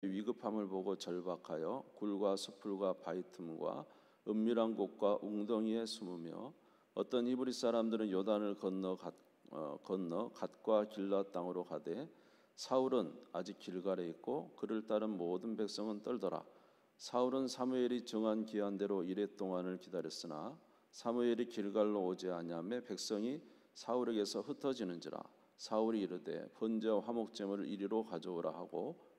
위급함을 보고 절박하여 굴과 수풀과 바위 틈과 은밀한 곳과 웅덩이에 숨으며 어떤 히브리 사람들은 요단을 건너 갓과 길라 땅으로 가되 사울은 아직 길갈에 있고 그를 따른 모든 백성은 떨더라. 사울은 사무엘이 정한 기한대로 이레 동안을 기다렸으나 사무엘이 길갈로 오지 아니하매 백성이 사울에게서 흩어지는지라. 사울이 이르되 번제와 화목제물을 이리로 가져오라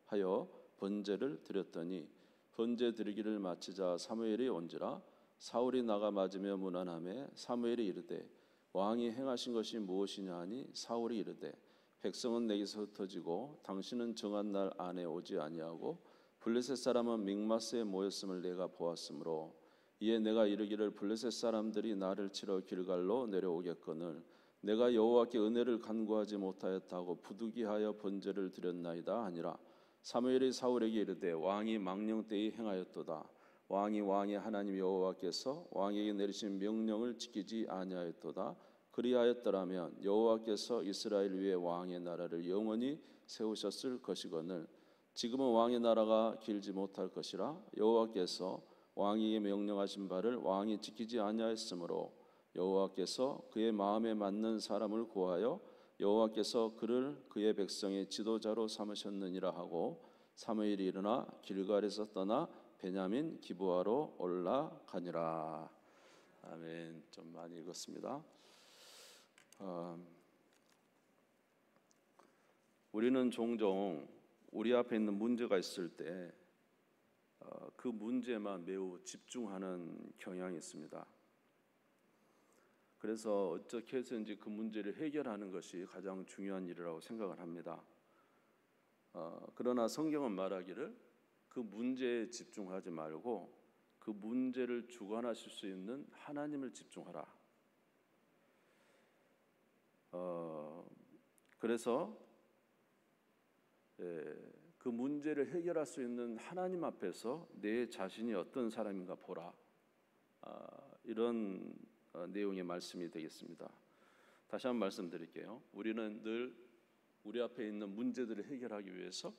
하여 번제를 드렸더니 번제 드리기를 마치자 사무엘이 온지라. 사울이 나가 맞으며 문안하매 사무엘이 이르되 왕이 행하신 것이 무엇이냐 하니 사울이 이르되 백성은 내게서 흩어지고 당신은 정한 날 안에 오지 아니하고 블레셋 사람은 믹마스에 모였음을 내가 보았으므로 이에 내가 이르기를 블레셋 사람들이 나를 치러 길갈로 내려오겠거늘 내가 여호와께 은혜를 간구하지 못하였다고 부득이하여 번제를 드렸나이다 하니라. 사무엘이 사울에게 이르되 왕이 망령 때에 행하였도다. 왕이 왕의 하나님 여호와께서 왕에게 내리신 명령을 지키지 아니하였도다. 그리하였더라면 여호와께서 이스라엘 위에 왕의 나라를 영원히 세우셨을 것이거늘 지금은 왕의 나라가 길지 못할 것이라. 여호와께서 왕에게 명령하신 바를 왕이 지키지 아니하였으므로 여호와께서 그의 마음에 맞는 사람을 구하여 여호와께서 그를 그의 백성의 지도자로 삼으셨느니라 하고 사무엘이 일어나 길갈에서 떠나 베냐민 기브아로 올라가니라. 아멘. 좀 많이 읽었습니다. 우리는 종종 우리 앞에 있는 문제가 있을 때 그 문제만 매우 집중하는 경향이 있습니다. 그래서 어떻게 해서든지 그 문제를 해결하는 것이 가장 중요한 일이라고 생각을 합니다. 그러나 성경은 말하기를 그 문제에 집중하지 말고 그 문제를 주관하실 수 있는 하나님을 집중하라. 그래서 그 문제를 해결할 수 있는 하나님 앞에서 내 자신이 어떤 사람인가 보라. 이런 내용의 말씀이 되겠습니다. 다시 한번 말씀드릴게요. 우리는 늘 우리 앞에 있는 문제들을 해결하기 위해서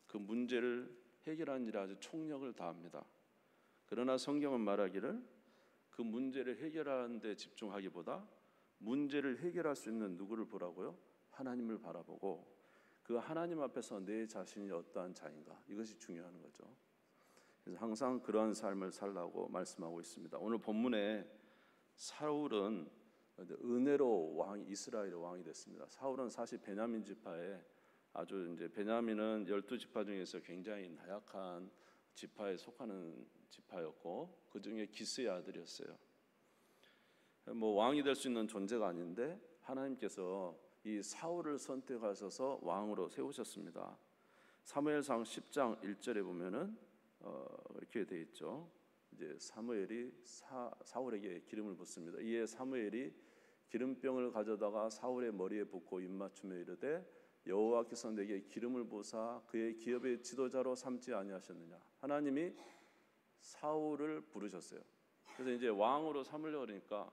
그 문제를 해결하는 일에 아주 총력을 다합니다. 그러나 성경은 말하기를 그 문제를 해결하는 데 집중하기보다 문제를 해결할 수 있는 누구를 보라고요? 하나님을 바라보고 그 하나님 앞에서 내 자신이 어떠한 자인가, 이것이 중요한 거죠. 그래서 항상 그러한 삶을 살라고 말씀하고 있습니다. 오늘 본문에 사울은 은혜로 이스라엘의 왕이 됐습니다. 사울은 사실 베냐민 지파에 아주 이제 베냐민은 12지파 중에서 굉장히 나약한 지파에 속하는 지파였고 그 중에 기스의 아들이었어요. 왕이 될 수 있는 존재가 아닌데 하나님께서 이 사울을 선택하셔서 왕으로 세우셨습니다. 사무엘상 10장 1절에 보면은 이렇게 돼 있죠. 이제 사무엘이 사울에게 기름을 붓습니다. 이에 사무엘이 기름병을 가져다가 사울의 머리에 붓고 입맞춤에 이르되 여호와께서 내게 기름을 부사 그의 기업의 지도자로 삼지 아니하셨느냐. 하나님이 사울을 부르셨어요. 그래서 이제 왕으로 삼으려고 그러니까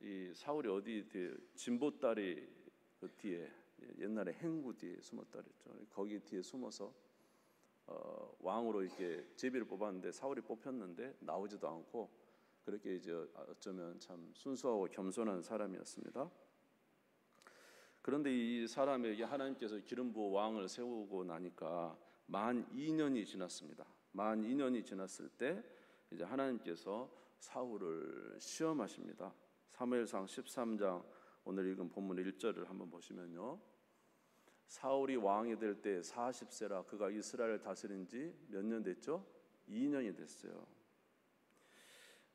이 사울이 어디 뒤에 진보다리 그 뒤에 옛날에 행구 뒤에 숨었다 그랬죠. 거기 뒤에 숨어서 왕으로 이렇게 제비를 뽑았는데 사울이 뽑혔는데 나오지도 않고 그렇게 이제 어쩌면 참 순수하고 겸손한 사람이었습니다. 그런데 이 사람에게 하나님께서 기름 부어 왕을 세우고 나니까 만 2년이 지났습니다. 만 2년이 지났을 때 이제 하나님께서 사울을 시험하십니다. 사무엘상 13장 오늘 읽은 본문 1절을 한번 보시면요. 사울이 왕이 될 때 40세라 그가 이스라엘을 다스린 지 몇 년 됐죠? 2년이 됐어요.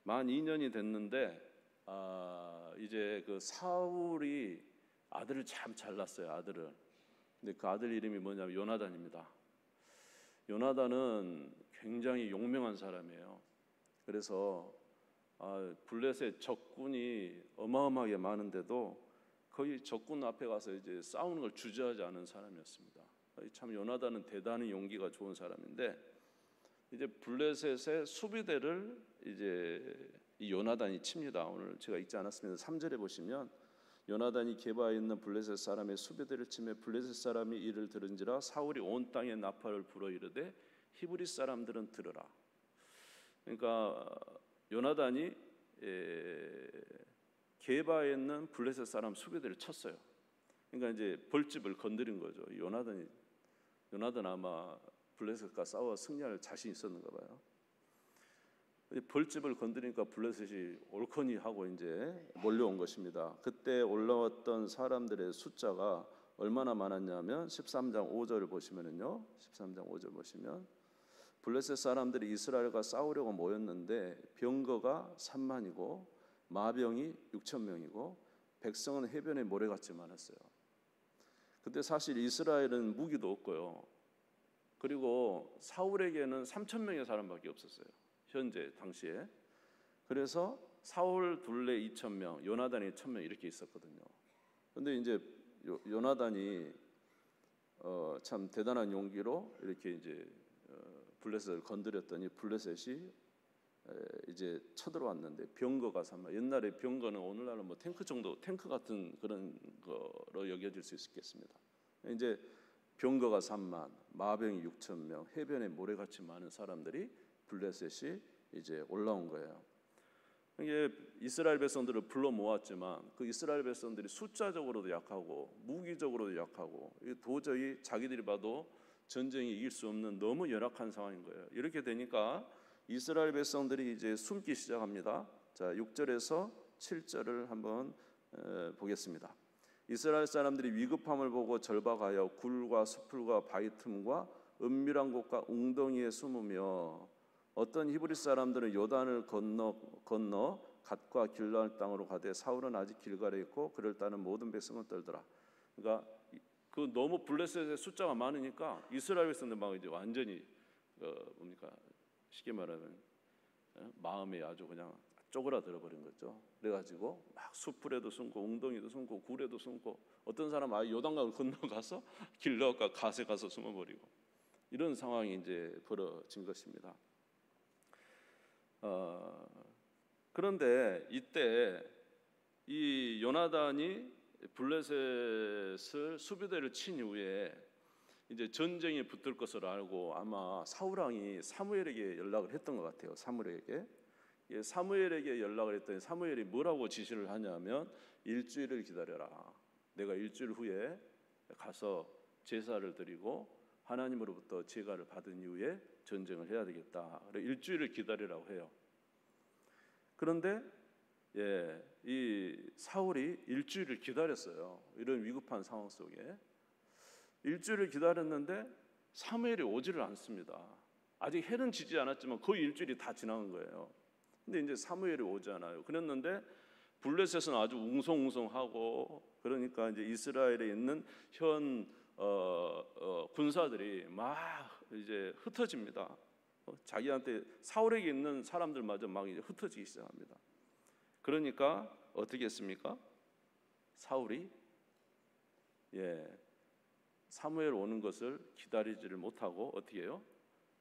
만 2년이 됐는데 이제 그 사울이 아들을 참 잘 낳았어요. 아들을. 근데 그 아들 이름이 뭐냐면 요나단입니다. 요나단은 굉장히 용맹한 사람이에요. 그래서 블레셋 적군이 어마어마하게 많은데도 거의 적군 앞에 가서 이제 싸우는 걸 주저하지 않은 사람이었습니다. 참 요나단은 대단히 용기가 좋은 사람인데 이제 블레셋의 수비대를 이제 이 요나단이 칩니다. 오늘 제가 읽지 않았습니다. 3절에 보시면 요나단이 게바에 있는 블레셋 사람의 수비대를 치매 블레셋 사람이 이를 들은지라 사울이 온 땅에 나팔을 불어 이르되 히브리 사람들은 들으라. 그러니까 요나단이 게바에 있는 블레셋 사람 수비대를 쳤어요. 그러니까 이제 벌집을 건드린 거죠. 요나단 아마 블레셋과 싸워 승리할 자신 있었는가 봐요. 벌집을 건드리니까 블레셋이 옳거니 하고 이제 몰려온 것입니다. 그때 올라왔던 사람들의 숫자가 얼마나 많았냐면 13장 5절을 보시면은요. 13장 5절 보시면 블레셋 사람들이 이스라엘과 싸우려고 모였는데 병거가 3만이고 마병이 6천 명이고 백성은 해변에 모래같이 많았어요. 그때 사실 이스라엘은 무기도 없고요. 그리고 사울에게는 3천 명의 사람밖에 없었어요. 현재 당시에. 그래서 사울 둘레 2천 명, 요나단이 1,000명 이렇게 있었거든요. 그런데 이제 요나단이 참 대단한 용기로 이렇게 이제 블레셋을 건드렸더니 블레셋이 이제 쳐들어왔는데 병거가 3만. 옛날에 병거는 오늘날은 뭐 탱크 정도, 탱크 같은 그런 거로 여겨질 수 있겠습니다. 이제 병거가 3만, 마병이 6천 명, 해변에 모래같이 많은 사람들이 블레셋이 이제 올라온 거예요. 이게 이스라엘 백성들을 불러 모았지만 그 이스라엘 백성들이 숫자적으로도 약하고 무기적으로도 약하고 도저히 자기들이 봐도 전쟁에 이길 수 없는 너무 열악한 상황인 거예요. 이렇게 되니까 이스라엘 백성들이 이제 숨기 시작합니다. 자, 6절에서 7절을 한번 보겠습니다. 이스라엘 사람들이 위급함을 보고 절박하여 굴과 수풀과 바위 틈과 은밀한 곳과 웅덩이에 숨으며 어떤 히브리 사람들은 요단을 건너 갓과 길르앗 땅으로 가되 사울은 아직 길갈에 있고 그를 따르는 모든 백성은 떨더라. 그러니까 그 너무 블레셋의 숫자가 많으니까 이스라엘 백성들 막 이제 완전히 뭡니까 쉽게 말하면 마음이 아주 그냥 쪼그라들어 버린 거죠. 그래가지고 막 수풀에도 숨고 웅덩이도 숨고 굴에도 숨고 어떤 사람 아예 요단강을 건너가서 길르앗과 갓에 가서 숨어버리고 이런 상황이 이제 벌어진 것입니다. 그런데 이때 이 요나단이 블레셋을 수비대를 친 이후에 이제 전쟁이 붙을 것을 알고 아마 사울 왕이 사무엘에게 연락을 했던 것 같아요. 사무엘에게 연락을 했더니 사무엘이 뭐라고 지시를 하냐면 일주일을 기다려라. 내가 일주일 후에 가서 제사를 드리고 하나님으로부터 제가를 받은 이후에 전쟁을 해야 되겠다. 일주일을 기다리라고 해요. 그런데 이 사울이 일주일을 기다렸어요. 이런 위급한 상황 속에 일주일을 기다렸는데 사무엘이 오지를 않습니다. 아직 해는 지지 않았지만 거의 일주일이 다 지난 거예요. 근데 이제 사무엘이 오지 않아요. 그랬는데 블레셋은 아주 웅성웅성하고 그러니까 이제 이스라엘에 있는 현 군사들이 막 이제 흩어집니다. 자기한테 사울에게 있는 사람들마저 막 이제 흩어지기 시작합니다. 그러니까 어떻게 했습니까? 사울이 사무엘 오는 것을 기다리지를 못하고 어떻게 해요?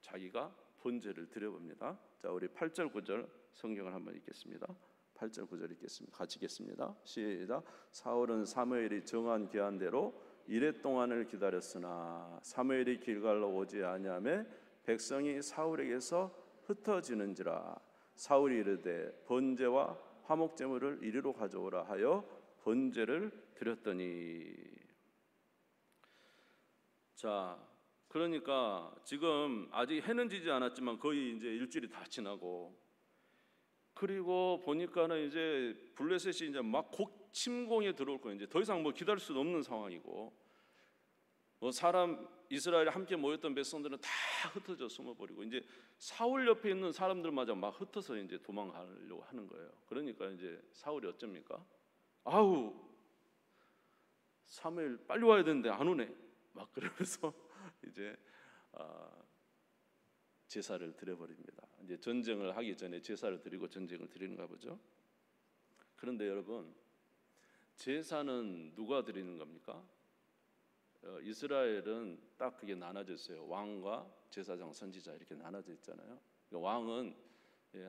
자기가 번제를 드려봅니다. 자, 우리 8절 9절 성경을 한번 읽겠습니다. 8절 9절 읽겠습니다. 같이 읽겠습니다. 시작. 사울은 사무엘이 정한 기한대로 이레 동안을 기다렸으나 사무엘이 길갈로 오지 아니하매 백성이 사울에게서 흩어지는지라. 사울이 이르되 번제와 화목제물을 이리로 가져오라 하여 번제를 드렸더니. 자, 그러니까 지금 아직 해는 지지 않았지만 거의 이제 일주일이 다 지나고 그리고 보니까는 이제 블레셋이 이제 막 침공에 들어올 거예요. 이제 더 이상 뭐 기다릴 수도 없는 상황이고 뭐 사람 이스라엘에 함께 모였던 백성들은 다 흩어져 숨어버리고 이제 사울 옆에 있는 사람들마저 막 흩어서 이제 도망가려고 하는 거예요. 그러니까 이제 사울이 어쩝니까? 아우 사무엘 빨리 와야 되는데 안 오네. 막 그러면서 이제 제사를 드려버립니다. 이제 전쟁을 하기 전에 제사를 드리고 전쟁을 드리는가 보죠. 그런데 여러분 제사는 누가 드리는 겁니까? 이스라엘은 딱 그게 나눠져 있어요. 왕과 제사장, 선지자 이렇게 나눠져 있잖아요. 그러니까 왕은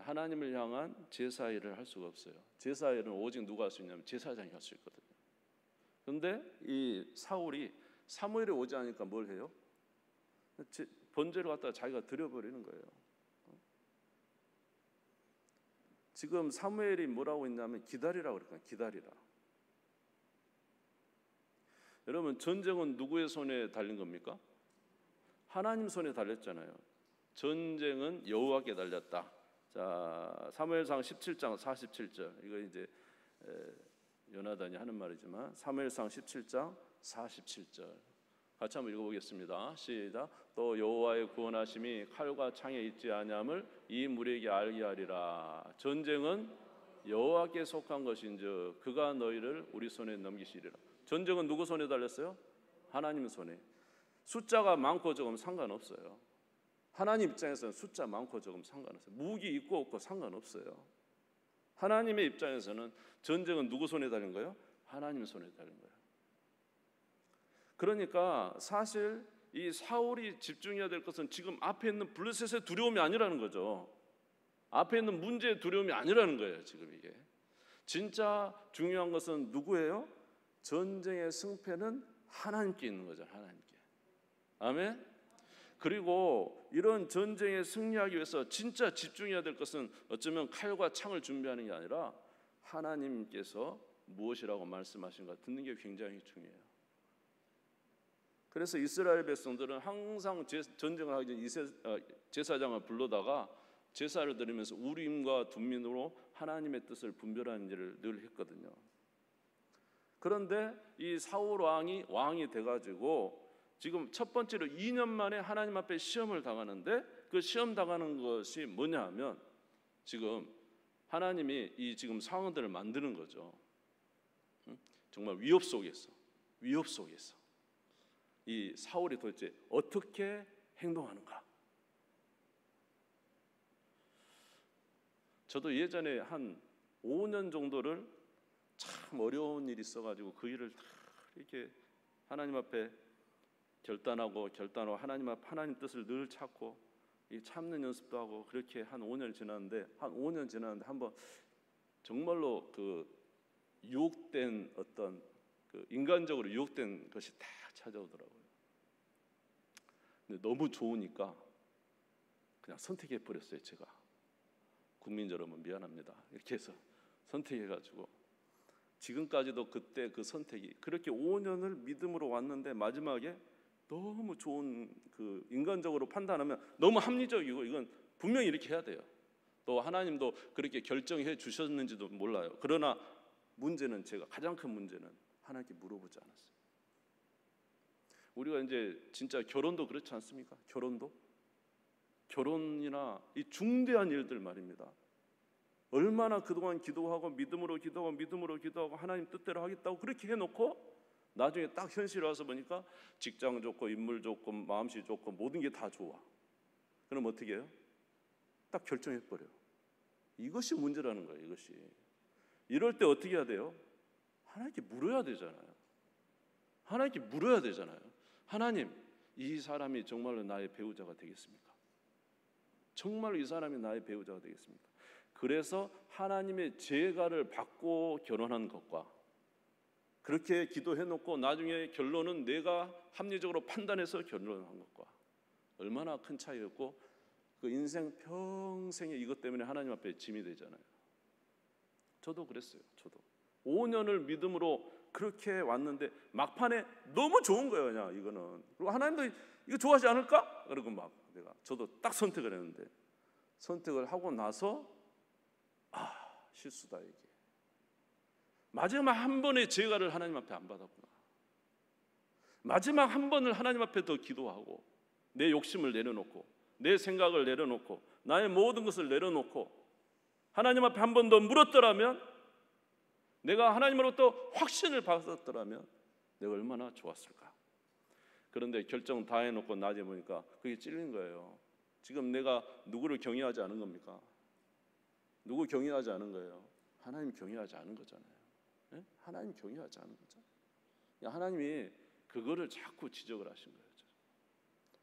하나님을 향한 제사 일을 할 수가 없어요. 제사 일은 오직 누가 할 수 있냐면 제사장이 할 수 있거든요. 그런데 이 사울이 사무엘이 오지 않으니까 뭘 해요? 번제를 갖다가 자기가 드려버리는 거예요. 지금 사무엘이 뭐라고 했냐면 기다리라고 그랬거든요. 기다리라. 여러분, 전쟁은 누구의 손에 달린 겁니까? 하나님 손에 달렸잖아요. 전쟁은 여호와께 달렸다. 자, 사무엘상 17장 47절. 이거 이제 요나단이 하는 말이지만 사무엘상 17장 47절. 같이 한번 읽어보겠습니다. 시작. 또 여호와의 구원하심이 칼과 창에 있지 아니함을 이 무리에게 알게 하리라. 전쟁은 여호와께 속한 것인즉 그가 너희를 우리 손에 넘기시리라. 전쟁은 누구 손에 달렸어요? 하나님 손에. 숫자가 많고 적으면 상관없어요. 하나님 입장에서는 숫자 많고 적으면 상관없어요. 무기 있고 없고 상관없어요. 하나님의 입장에서는 전쟁은 누구 손에 달린 거예요? 하나님 손에 달린 거예요. 그러니까 사실 이 사울이 집중해야 될 것은 지금 앞에 있는 블레셋의 두려움이 아니라는 거죠. 앞에 있는 문제의 두려움이 아니라는 거예요. 지금 이게 진짜 중요한 것은 누구예요? 전쟁의 승패는 하나님께 있는 거죠. 하나님께. 아멘. 그리고 이런 전쟁에 승리하기 위해서 진짜 집중해야 될 것은 어쩌면 칼과 창을 준비하는 게 아니라 하나님께서 무엇이라고 말씀하신가 듣는 게 굉장히 중요해요. 그래서 이스라엘 백성들은 항상 전쟁을 하기 전에 제사장을 불러다가 제사를 드리면서 우림과 둠민으로 하나님의 뜻을 분별하는 일을 늘 했거든요. 그런데 이 사울 왕이 돼가지고 지금 첫 번째로 2년 만에 하나님 앞에 시험을 당하는데 그 시험 당하는 것이 뭐냐 하면 지금 하나님이 이 지금 상황들을 만드는 거죠. 정말 위협 속에서 이 사울이 도대체 어떻게 행동하는가. 저도 예전에 한 5년 정도를 참 어려운 일이 있어가지고 그 일을 다 이렇게 하나님 앞에 결단하고 하나님 뜻을 늘 찾고 이 참는 연습도 하고 그렇게 한 5년 지났는데 한번 정말로 그 유혹된 어떤 그 인간적으로 유혹된 것이 딱 찾아오더라고요. 근데 너무 좋으니까 그냥 선택해 버렸어요. 제가 국민 여러분 미안합니다. 이렇게 해서 선택해가지고 지금까지도 그때 그 선택이 그렇게 5년을 믿음으로 왔는데 마지막에 너무 좋은 그 인간적으로 판단하면 너무 합리적이고 이건 분명히 이렇게 해야 돼요. 또 하나님도 그렇게 결정해 주셨는지도 몰라요. 그러나 문제는 가장 큰 문제는 하나님께 물어보지 않았어요. 우리가 이제 진짜 결혼도 그렇지 않습니까? 결혼이나 이 중대한 일들 말입니다. 얼마나 그동안 기도하고 믿음으로 기도하고 하나님 뜻대로 하겠다고 그렇게 해놓고 나중에 딱 현실에 와서 보니까 직장 좋고 인물 좋고 마음씨 좋고 모든 게 다 좋아. 그럼 어떻게 해요? 딱 결정해버려요. 이것이 문제라는 거예요. 이것이. 이럴 때 어떻게 해야 돼요? 하나님께 물어야 되잖아요. 하나님, 이 사람이 정말로 나의 배우자가 되겠습니까? 정말로 이 사람이 나의 배우자가 되겠습니까? 그래서 하나님의 제가를 받고 결혼한 것과 그렇게 기도해놓고 나중에 결론은 내가 합리적으로 판단해서 결론한 것과 얼마나 큰 차이였고 그 인생 평생에 이것 때문에 하나님 앞에 짐이 되잖아요. 저도 그랬어요. 5년을 믿음으로 그렇게 왔는데 막판에 너무 좋은 거예요. 그냥 이거는. 그리고 하나님도 이거 좋아하지 않을까? 그러고 저도 딱 선택을 했는데 선택을 하고 나서 실수다 이게. 마지막 한 번의 제가를 하나님 앞에 안 받았구나. 마지막 한 번을 하나님 앞에 더 기도하고 내 욕심을 내려놓고 내 생각을 내려놓고 나의 모든 것을 내려놓고 하나님 앞에 한 번 더 물었더라면 내가 하나님으로부터 확신을 받았더라면 내가 얼마나 좋았을까. 그런데 결정 다 해놓고 나중에 보니까 그게 찔린 거예요. 지금 내가 누구를 경외하지 않은 겁니까? 누구 경외하지 않은 거예요? 하나님 경외하지 않은 거잖아요. 네? 하나님 경외하지 않은 거죠. 하나님이 그거를 자꾸 지적을 하신 거예요.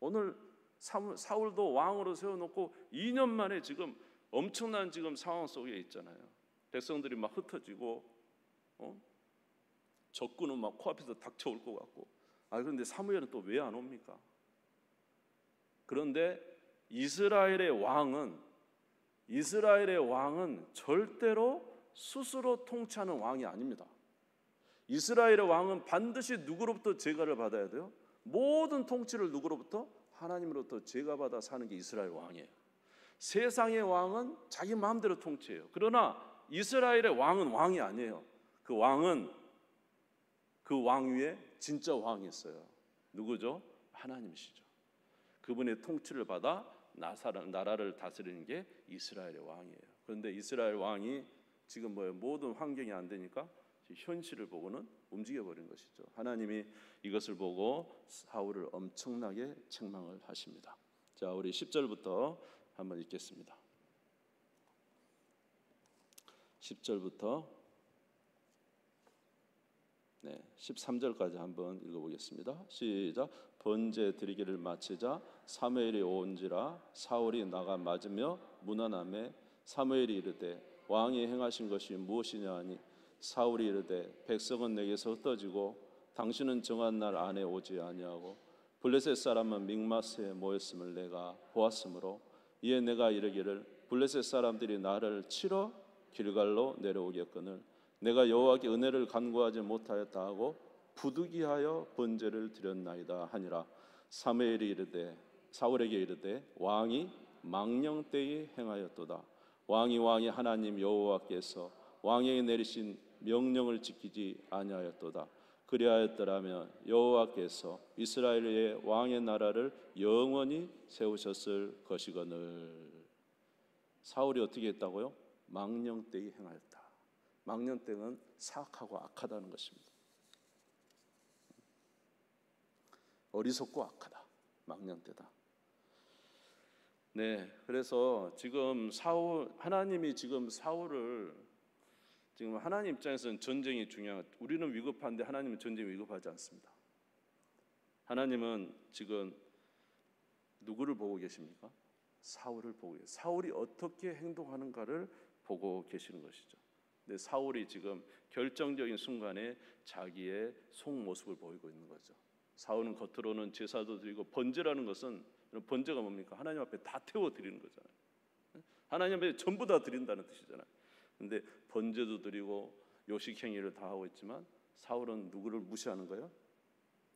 오늘 사울도 왕으로 세워놓고 2년 만에 지금 엄청난 지금 상황 속에 있잖아요. 백성들이 막 흩어지고 적군은 막 코앞에서 닥쳐올 것 같고. 그런데 사무엘은 또 왜 안 옵니까? 그런데 이스라엘의 왕은 절대로 스스로 통치하는 왕이 아닙니다. 이스라엘의 왕은 반드시 누구로부터 제가를 받아야 돼요? 모든 통치를 누구로부터? 하나님으로부터 제가받아 사는 게 이스라엘 왕이에요. 세상의 왕은 자기 마음대로 통치해요. 그러나 이스라엘의 왕은 왕이 아니에요. 그 왕은 그 왕 위에 진짜 왕이 있어요. 누구죠? 하나님이시죠. 그분의 통치를 받아 나라를 다스리는 게 이스라엘의 왕이에요. 그런데 이스라엘 왕이 지금 모든 환경이 안 되니까 현실을 보고는 움직여버린 것이죠. 하나님이 이것을 보고 사울을 엄청나게 책망을 하십니다. 자, 우리 10절부터 한번 읽겠습니다. 10절부터 13절까지 한번 읽어보겠습니다. 시작. 번제 드리기를 마치자 사무엘이 온지라 사울이 나가 맞으며 문안하매 사무엘이 이르되 왕이 행하신 것이 무엇이냐 하니 사울이 이르되 백성은 내게서 흩어지고 당신은 정한 날 안에 오지 아니하고 블레셋 사람은 믹마스에 모였음을 내가 보았으므로 이에 내가 이르기를 블레셋 사람들이 나를 치러 길갈로 내려오겠거늘 내가 여호와께 은혜를 간구하지 못하였다 하고 부득이하여 번제를 드렸나이다 하니라. 사울에게 이르되 왕이 망령되이 행하였도다. 왕이 하나님 여호와께서 왕에게 내리신 명령을 지키지 아니하였도다. 그리하였더라면 여호와께서 이스라엘의 왕의 나라를 영원히 세우셨을 것이거늘. 사울이 어떻게 했다고요? 망령되이 행하였다. 망령되는 사악하고 악하다는 것입니다. 어리석고 악하다. 망령되다. 그래서 지금 하나님이 지금 사울을 지금 하나님 입장에서는 전쟁이 중요한, 우리는 위급한데 하나님은 전쟁이 위급하지 않습니다. 하나님은 지금 누구를 보고 계십니까? 사울을 보고 계세요. 사울이 어떻게 행동하는가를 보고 계시는 것이죠. 근데 사울이 지금 결정적인 순간에 자기의 속모습을 보이고 있는 거죠. 사울은 겉으로는 제사도 드리고, 번제라는 것은, 번제가 뭡니까? 하나님 앞에 다 태워 드리는 거잖아요. 하나님 앞에 전부 다 드린다는 뜻이잖아요. 근데 번제도 드리고 요식 행위를 다 하고 있지만 사울은 누구를 무시하는 거예요?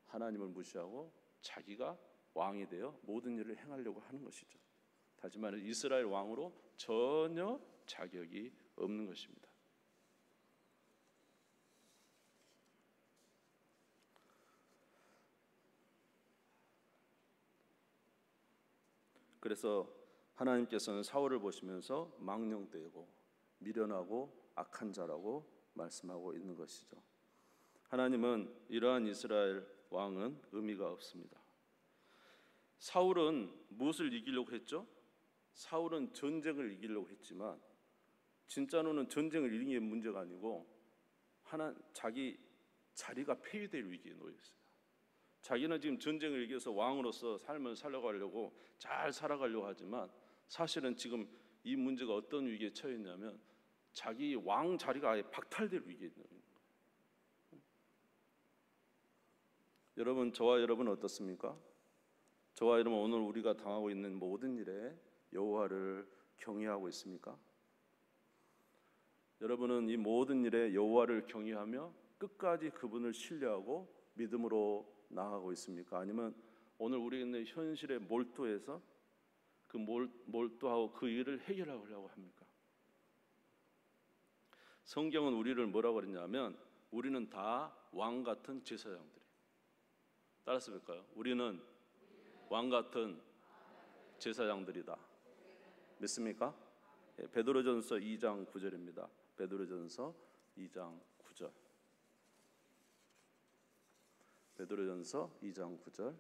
하나님을 무시하고 자기가 왕이 되어 모든 일을 행하려고 하는 것이죠. 다시 말해 이스라엘 왕으로 전혀 자격이 없는 것입니다. 그래서 하나님께서는 사울을 보시면서 망령되고 미련하고 악한 자라고 말씀하고 있는 것이죠. 하나님은 이러한 이스라엘 왕은 의미가 없습니다. 사울은 무엇을 이기려고 했죠? 사울은 전쟁을 이기려고 했지만 진짜로는 전쟁을 이기는 게 문제가 아니고 자기 자리가 폐위될 위기에 놓여 있어요. 자기는 지금 전쟁을 이겨서 왕으로서 삶을 살아가려고 잘 살아가려고 하지만 사실은 지금 이 문제가 어떤 위기에 처해 있냐면 자기 왕 자리가 아예 박탈될 위기에 놓여 있는 거예요. 여러분, 저와 여러분은 어떻습니까? 저와 여러분 오늘 우리가 당하고 있는 모든 일에 여호와를 경외하고 있습니까? 여러분은 이 모든 일에 여호와를 경외하며 끝까지 그분을 신뢰하고 믿음으로 나아가고 있습니까? 아니면 오늘 우리 있는 현실에 몰두해서 몰두하고 그 일을 해결하려고 합니까? 성경은 우리를 뭐라고 그랬냐면 우리는 다 왕 같은 제사장들이에요. 따라서 볼까요? 우리는 왕 같은 제사장들이다. 믿습니까? 베드로전서 2장 9절입니다. 베드로전서 2장 9절. 베드로전서 2장 9절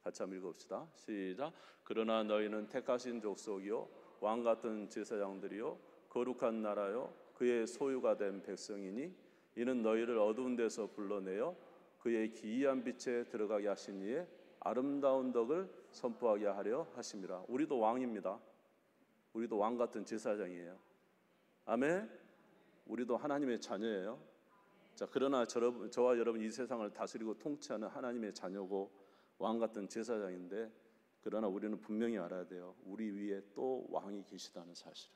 같이 한번 읽어봅시다. 시작. 그러나 너희는 택하신 족속이요 왕 같은 제사장들이요 거룩한 나라요 그의 소유가 된 백성이니 이는 너희를 어두운 데서 불러내어 그의 기이한 빛에 들어가게 하신 이의 아름다운 덕을 선포하게 하려 하심이라. 우리도 왕입니다. 우리도 왕 같은 제사장이에요. 아멘. 우리도 하나님의 자녀예요. 자, 그러나 저와 여러분 이 세상을 다스리고 통치하는 하나님의 자녀고 왕 같은 제사장인데 그러나 우리는 분명히 알아야 돼요. 우리 위에 또 왕이 계시다는 사실을.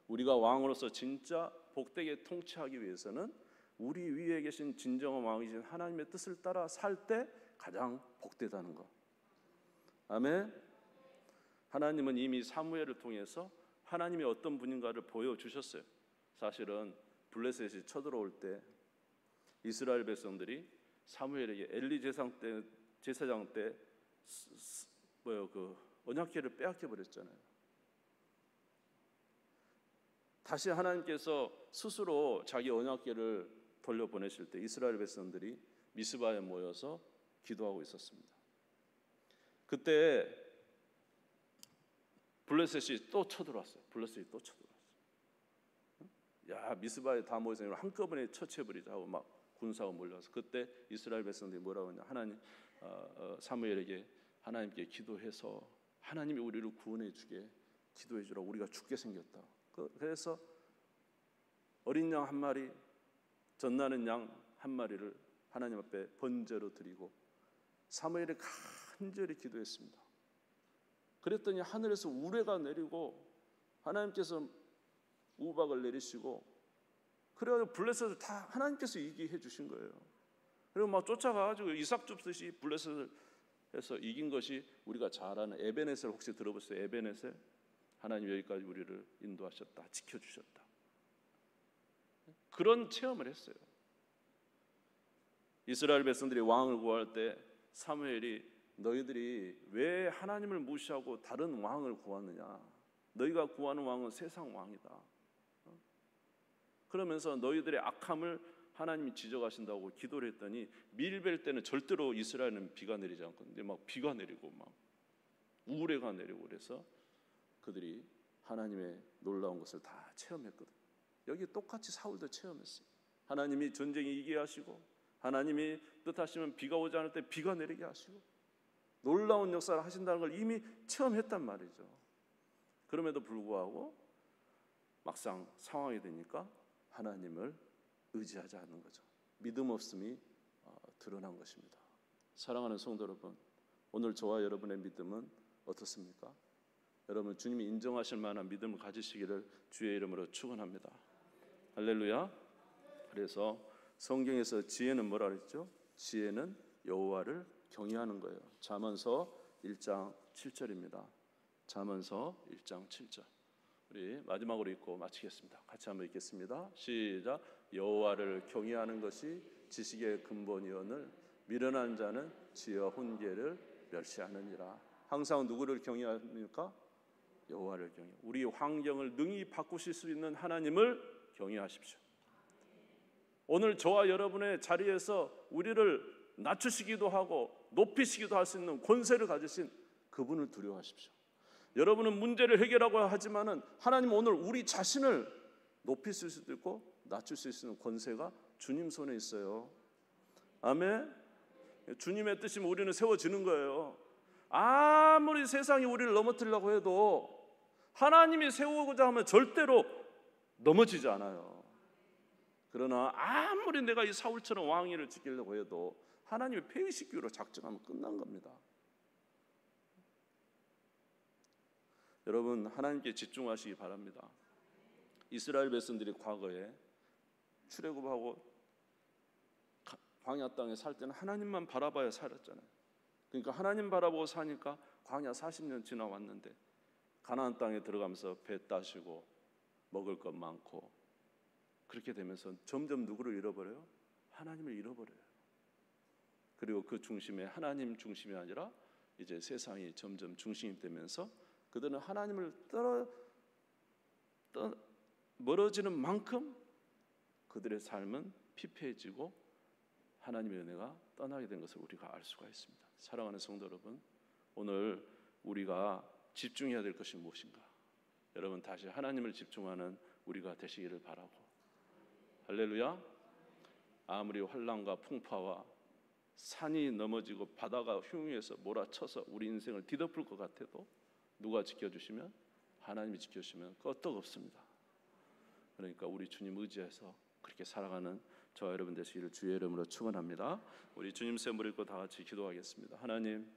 우리가 왕으로서 진짜 복되게 통치하기 위해서는 우리 위에 계신 진정한 왕이신 하나님의 뜻을 따라 살 때 가장 복되다는 것. 아멘. 하나님은 이미 사무엘을 통해서 하나님이 어떤 분인가를 보여주셨어요. 사실은 블레셋이 쳐들어올 때 이스라엘 백성들이 사무엘에게 엘리 제사장 때 그 언약궤를 빼앗겨 버렸잖아요. 다시 하나님께서 스스로 자기 언약궤를 돌려보내실 때 이스라엘 백성들이 미스바에 모여서 기도하고 있었습니다. 그때 블레셋이 또 쳐들어왔어요. 야, 미스바에 다 모여서 한꺼번에 처치해버리자 하고 막 군사가 몰려와서 그때 이스라엘 백성들이 뭐라고 하냐, 하나님 사무엘에게 하나님께 기도해서 하나님이 우리를 구원해 주게 기도해 주라. 우리가 죽게 생겼다. 그래서 어린 양 한 마리, 젖나는 양 한 마리를 하나님 앞에 번제로 드리고 사무엘이 간절히 기도했습니다. 그랬더니 하늘에서 우레가 내리고 하나님께서 우박을 내리시고 그래가지고 블레셋을 다 하나님께서 이기게 해주신 거예요. 그리고 막 쫓아가가지고 이삭 줍듯이 블레셋을 해서 이긴 것이 우리가 잘 아는 에베네셀, 혹시 들어보셨어요? 에베네셀. 하나님 여기까지 우리를 인도하셨다, 지켜주셨다. 그런 체험을 했어요. 이스라엘 백성들이 왕을 구할 때 사무엘이 너희들이 왜 하나님을 무시하고 다른 왕을 구하느냐? 너희가 구하는 왕은 세상 왕이다. 그러면서 너희들의 악함을 하나님이 지적하신다고 기도를 했더니 밀벨 때는 절대로 이스라엘은 비가 내리지 않거든요. 막 비가 내리고 막 우레가 내리고 그래서 그들이 하나님의 놀라운 것을 다 체험했거든요. 여기 똑같이 사울도 체험했어요. 하나님이 전쟁에 이기게 하시고 하나님이 뜻하시면 비가 오지 않을 때 비가 내리게 하시고 놀라운 역사를 하신다는 걸 이미 체험했단 말이죠. 그럼에도 불구하고 막상 상황이 되니까 하나님을 의지하지 않는 거죠. 믿음 없음이 드러난 것입니다. 사랑하는 성도 여러분, 오늘 저와 여러분의 믿음은 어떻습니까? 여러분 주님이 인정하실 만한 믿음을 가지시기를 주의 이름으로 축원합니다. 할렐루야. 그래서 성경에서 지혜는 뭐라 그랬죠? 지혜는 여호와를 경외하는 거예요. 잠언서 1장 7절입니다. 잠언서 1장 7절. 우리 마지막으로 읽고 마치겠습니다. 같이 한번 읽겠습니다. 시작. 여호와를 경외하는 것이 지식의 근본이오늘 미련한 자는 지어 훈계를 멸시하느니라. 항상 누구를 경외합니까? 여호와를 경외. 우리 환경을 능히 바꾸실 수 있는 하나님을 경외하십시오. 오늘 저와 여러분의 자리에서 우리를 낮추시기도 하고 높이시기도 할 수 있는 권세를 가지신 그분을 두려워하십시오. 여러분은 문제를 해결하고 하지만은 하나님 오늘 우리 자신을 높이실 수도 있고 낮출 수 있는 권세가 주님 손에 있어요. 아멘. 주님의 뜻이면 우리는 세워지는 거예요. 아무리 세상이 우리를 넘어뜨리려고 해도 하나님이 세우고자 하면 절대로 넘어지지 않아요. 그러나 아무리 내가 이 사울처럼 왕위를 지키려고 해도 하나님의 폐위시키기로 작정하면 끝난 겁니다. 여러분 하나님께 집중하시기 바랍니다. 이스라엘 백성들이 과거에 출애굽하고 광야 땅에 살 때는 하나님만 바라봐야 살았잖아요. 그러니까 하나님 바라보고 사니까 광야 40년 지나왔는데 가나안 땅에 들어가면서 배 따시고 먹을 것 많고 그렇게 되면서 점점 누구를 잃어버려요? 하나님을 잃어버려요. 그리고 그 중심에 하나님 중심이 아니라 이제 세상이 점점 중심이 되면서 그들은 하나님을 멀어지는 만큼 그들의 삶은 피폐해지고 하나님의 은혜가 떠나게 된 것을 우리가 알 수가 있습니다. 사랑하는 성도 여러분, 오늘 우리가 집중해야 될 것이 무엇인가? 여러분 다시 하나님을 집중하는 우리가 되시기를 바라고, 할렐루야. 아무리 환난과 풍파와 산이 넘어지고 바다가 흉유해서 몰아쳐서 우리 인생을 뒤덮을 것 같아도 누가 지켜주시면? 하나님이 지켜주시면 끄떡없습니다. 그러니까 우리 주님 의지해서 그렇게 살아가는 저와 여러분 되시기를 주의 이름으로 축원합니다. 우리 주님 샘물 읽고 다 같이 기도하겠습니다. 하나님,